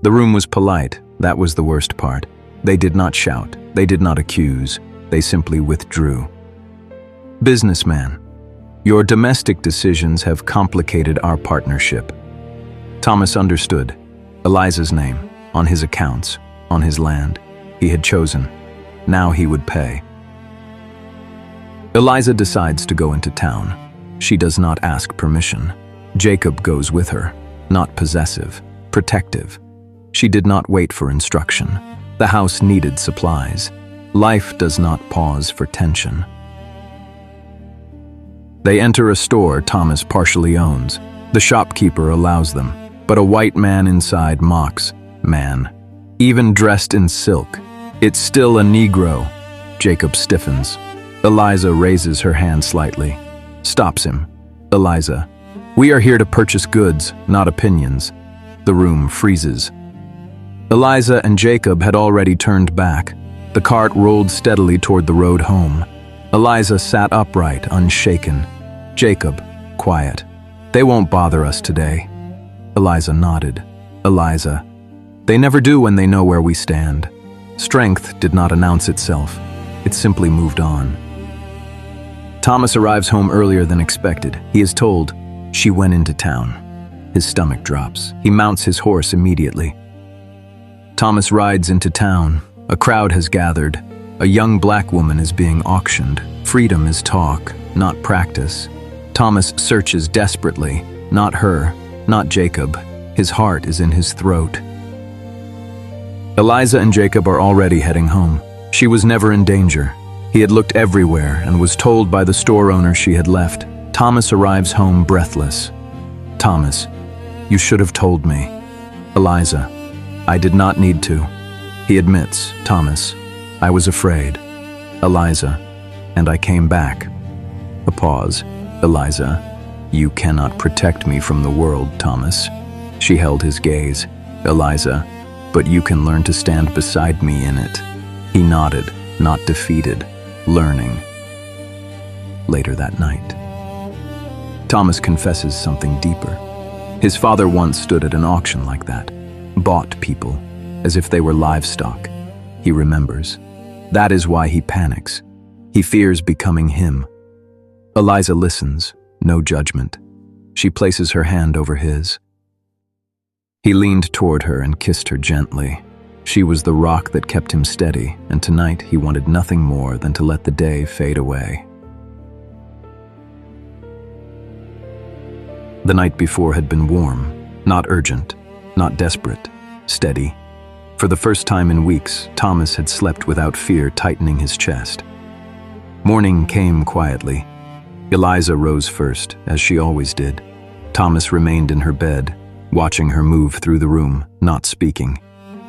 The room was polite, that was the worst part. They did not shout, they did not accuse, they simply withdrew. Businessman, your domestic decisions have complicated our partnership. Thomas understood. Eliza's name, on his accounts, on his land. He had chosen. Now he would pay. Eliza decides to go into town. She does not ask permission. Jacob goes with her, not possessive, protective. She did not wait for instruction. The house needed supplies. Life does not pause for tension. They enter a store Thomas partially owns. The shopkeeper allows them, but a white man inside mocks. Man, even dressed in silk. It's still a Negro. Jacob stiffens. Eliza raises her hand slightly. Stops him. Eliza, we are here to purchase goods, not opinions. The room freezes. Eliza and Jacob had already turned back. The cart rolled steadily toward the road home. Eliza sat upright, unshaken. Jacob, quiet. They won't bother us today. Eliza nodded. Eliza, they never do when they know where we stand. Strength did not announce itself. It simply moved on. Thomas arrives home earlier than expected. He is told, she went into town. His stomach drops. He mounts his horse immediately. Thomas rides into town. A crowd has gathered. A young black woman is being auctioned. Freedom is talk, not practice. Thomas searches desperately. Not her, not Jacob. His heart is in his throat. Eliza and Jacob are already heading home. She was never in danger. He had looked everywhere and was told by the store owner she had left. Thomas arrives home breathless. Thomas, you should have told me. Eliza, I did not need to. He admits, Thomas, I was afraid. Eliza, and I came back. A pause. Eliza, you cannot protect me from the world, Thomas. She held his gaze. Eliza, but you can learn to stand beside me in it. He nodded, not defeated, learning. Later that night, Thomas confesses something deeper. His father once stood at an auction like that, bought people, as if they were livestock. He remembers. That is why he panics. He fears becoming him. Eliza listens, no judgment. She places her hand over his. He leaned toward her and kissed her gently. She was the rock that kept him steady, and tonight he wanted nothing more than to let the day fade away. The night before had been warm, not urgent, not desperate, steady. For the first time in weeks, Thomas had slept without fear tightening his chest. Morning came quietly. Eliza rose first, as she always did. Thomas remained in her bed, watching her move through the room, not speaking.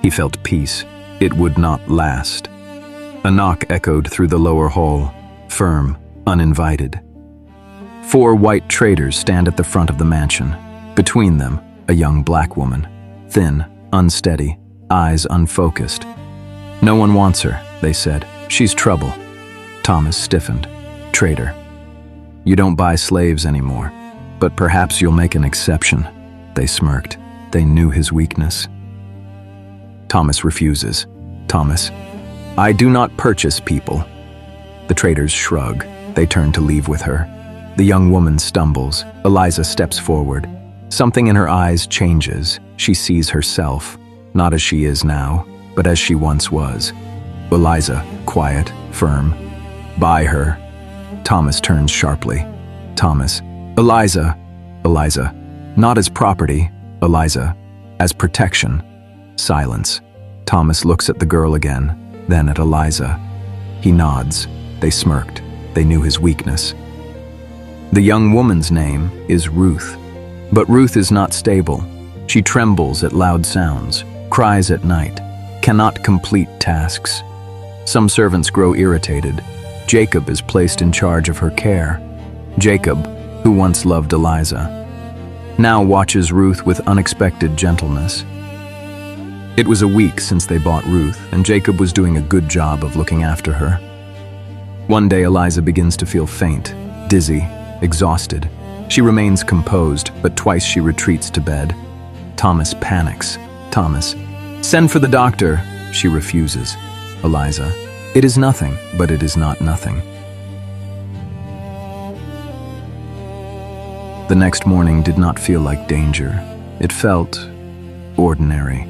He felt peace. It would not last. A knock echoed through the lower hall, firm, uninvited. 4 white traders stand at the front of the mansion. Between them, a young black woman, thin, unsteady, eyes unfocused. No one wants her, they said. She's trouble. Thomas stiffened. Trader. You don't buy slaves anymore, but perhaps you'll make an exception. They smirked. They knew his weakness. Thomas refuses. Thomas, I do not purchase people. The traders shrug. They turn to leave with her. The young woman stumbles. Eliza steps forward. Something in her eyes changes. She sees herself, not as she is now, but as she once was. Eliza, quiet, firm. Buy her. Thomas turns sharply. Thomas, Eliza, Eliza, not as property, Eliza, as protection. Silence. Thomas looks at the girl again, then at Eliza. He nods. They smirked. They knew his weakness. The young woman's name is Ruth. But Ruth is not stable. She trembles at loud sounds, cries at night, cannot complete tasks. Some servants grow irritated. Jacob is placed in charge of her care. Jacob, who once loved Eliza, now watches Ruth with unexpected gentleness. It was a week since they bought Ruth, and Jacob was doing a good job of looking after her. One day Eliza begins to feel faint, dizzy, exhausted. She remains composed, but twice she retreats to bed. Thomas panics. Thomas. Send for the doctor. She refuses. Eliza. It is nothing, but it is not nothing. The next morning did not feel like danger. It felt ordinary.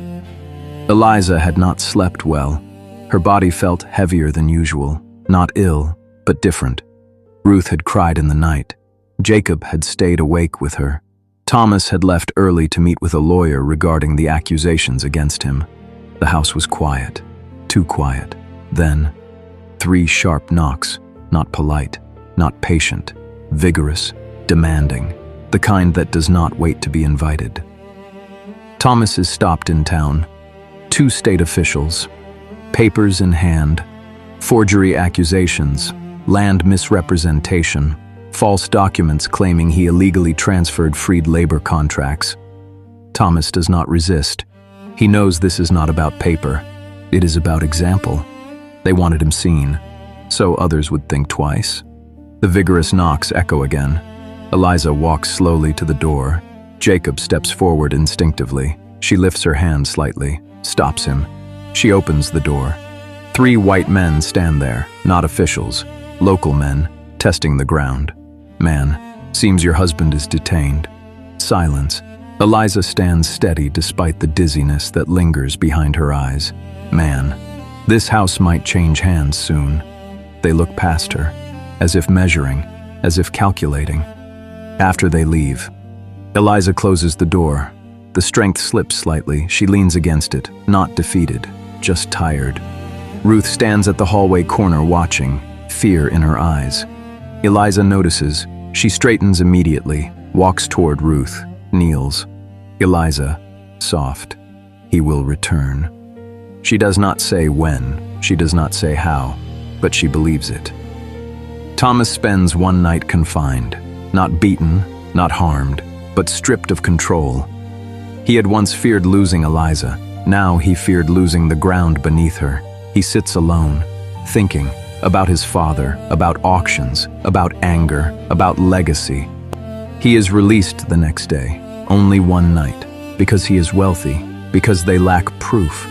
Eliza had not slept well. Her body felt heavier than usual, not ill, but different. Ruth had cried in the night. Jacob had stayed awake with her. Thomas had left early to meet with a lawyer regarding the accusations against him. The house was quiet, too quiet. Then, 3 sharp knocks, not polite, not patient, vigorous, demanding, the kind that does not wait to be invited. Thomas is stopped in town. 2 state officials, papers in hand, forgery accusations, land misrepresentation, false documents claiming he illegally transferred freed labor contracts. Thomas does not resist. He knows this is not about paper. It is about example. They wanted him seen, so others would think twice. The vigorous knocks echo again. Eliza walks slowly to the door. Jacob steps forward instinctively. She lifts her hand slightly, stops him. She opens the door. 3 white men stand there, not officials, local men, testing the ground. Man, seems your husband is detained. Silence. Eliza stands steady despite the dizziness that lingers behind her eyes. Man, this house might change hands soon. They look past her, as if measuring, as if calculating. After they leave, Eliza closes the door. The strength slips slightly. She leans against it, not defeated, just tired. Ruth stands at the hallway corner watching, fear in her eyes. Eliza notices. She straightens immediately, walks toward Ruth, kneels. Eliza, soft. He will return. She does not say when, she does not say how, but she believes it. Thomas spends 1 night confined, not beaten, not harmed, but stripped of control. He had once feared losing Eliza. Now he feared losing the ground beneath her. He sits alone, thinking about his father, about auctions, about anger, about legacy. He is released the next day, only 1 night, because he is wealthy, because they lack proof.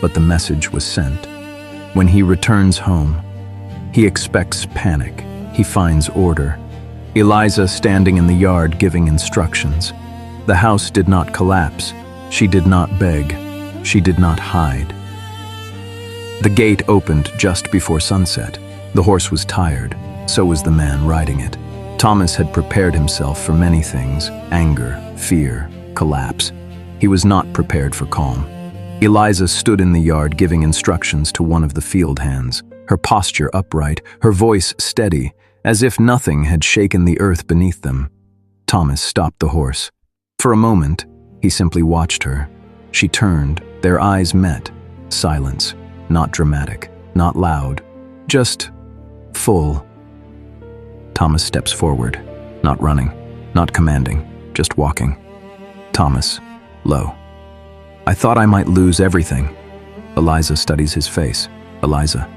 But the message was sent. When he returns home, he expects panic. He finds order. Eliza standing in the yard giving instructions. The house did not collapse. She did not beg. She did not hide. The gate opened just before sunset. The horse was tired. So was the man riding it. Thomas had prepared himself for many things: anger, fear, collapse. He was not prepared for calm. Eliza stood in the yard giving instructions to one of the field hands, her posture upright, her voice steady, as if nothing had shaken the earth beneath them. Thomas stopped the horse. For a moment, he simply watched her. She turned, their eyes met. Silence, not dramatic, not loud, just full. Thomas steps forward, not running, not commanding, just walking. Thomas, low. I thought I might lose everything. Eliza studies his face. Eliza,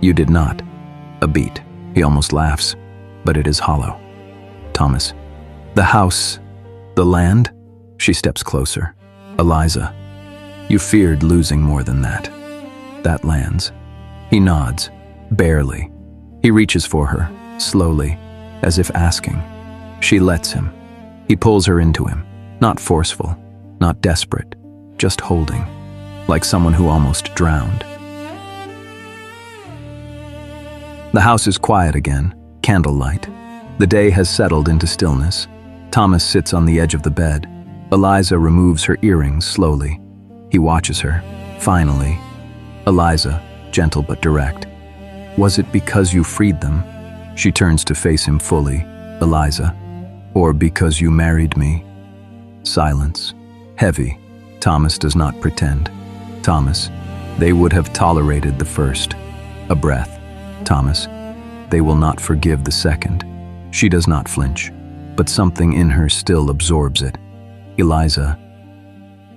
you did not. A beat. He almost laughs, but it is hollow. Thomas, the house, the land? She steps closer. Eliza, you feared losing more than that. That lands. He nods, barely. He reaches for her, slowly, as if asking. She lets him. He pulls her into him, not forceful, not desperate, just holding, like someone who almost drowned. The house is quiet again, candlelight. The day has settled into stillness. Thomas sits on the edge of the bed. Eliza removes her earrings slowly. He watches her. Finally, Eliza, gentle but direct. Was it because you freed them? She turns to face him fully. Eliza, or because you married me? Silence. Heavy. Thomas does not pretend. Thomas, they would have tolerated the first. A breath. Thomas, they will not forgive the second. She does not flinch, but something in her still absorbs it. Eliza,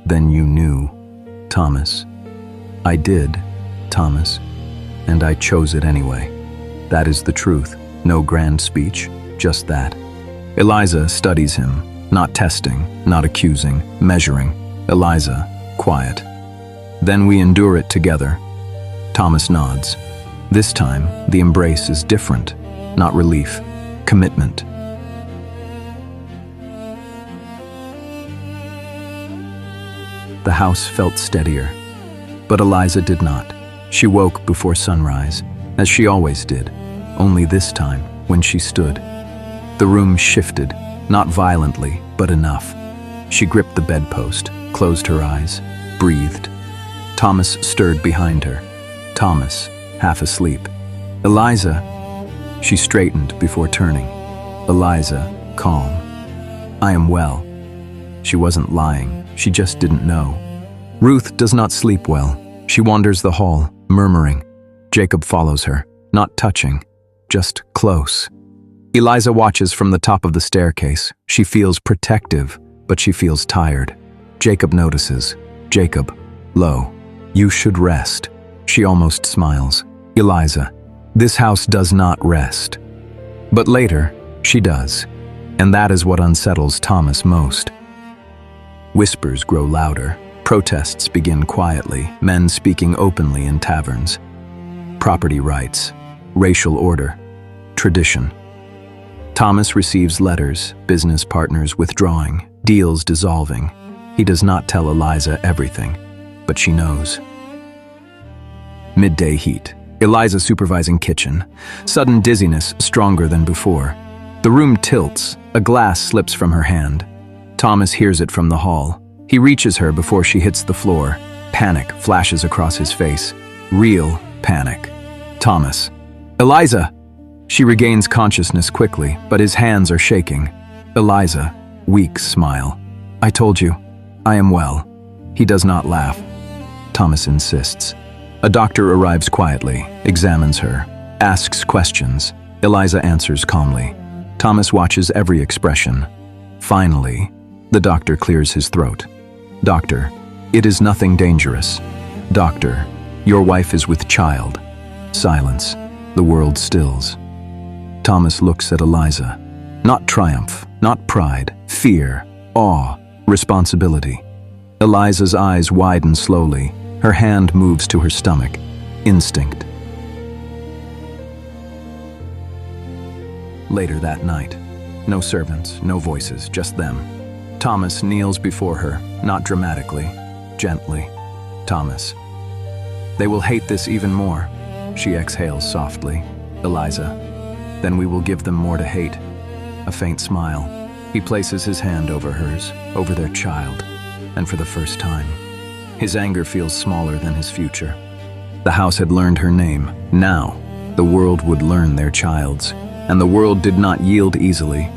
then you knew. Thomas, I did, Thomas, and I chose it anyway. That is the truth. No grand speech, just that. Eliza studies him, not testing, not accusing, measuring. Eliza, Quiet. Then we endure it together. Thomas nods. This time, the embrace is different. Not relief. Commitment. The house felt steadier. But Eliza did not. She woke before sunrise, as she always did, only this time, when she stood. The room shifted, not violently, but enough. She gripped the bedpost, closed her eyes, breathed. Thomas stirred behind her. Thomas, half asleep. Eliza. She straightened before turning. Eliza, calm. I am well. She wasn't lying, she just didn't know. Ruth does not sleep well. She wanders the hall, murmuring. Jacob follows her, not touching, just close. Eliza watches from the top of the staircase. She feels protective, but she feels tired. Jacob notices. Jacob, low. You should rest. She almost smiles. Eliza, this house does not rest. But later, she does. And that is what unsettles Thomas most. Whispers grow louder. Protests begin quietly, men speaking openly in taverns. Property rights, racial order, tradition. Thomas receives letters, business partners withdrawing, deals dissolving. He does not tell Eliza everything, but she knows. Midday heat. Eliza supervising kitchen. Sudden dizziness stronger than before. The room tilts. A glass slips from her hand. Thomas hears it from the hall. He reaches her before she hits the floor. Panic flashes across his face. Real panic. Thomas. Eliza! She regains consciousness quickly, but his hands are shaking. Eliza. Weak smile. I told you. I am well. He does not laugh. Thomas insists. A doctor arrives quietly, examines her, asks questions. Eliza answers calmly. Thomas watches every expression. Finally, the doctor clears his throat. Doctor, it is nothing dangerous. Doctor, your wife is with child. Silence. The world stills. Thomas looks at Eliza. Not triumph, not pride, fear, awe, responsibility. Eliza's eyes widen slowly. Her hand moves to her stomach. Instinct. Later that night. No servants, no voices, just them. Thomas kneels before her, not dramatically, gently. Thomas. They will hate this even more. She exhales softly. Eliza. Then we will give them more to hate. A faint smile. He places his hand over hers, over their child, and for the first time, his anger feels smaller than his future. The house had learned her name. Now, the world would learn their child's, and the world did not yield easily.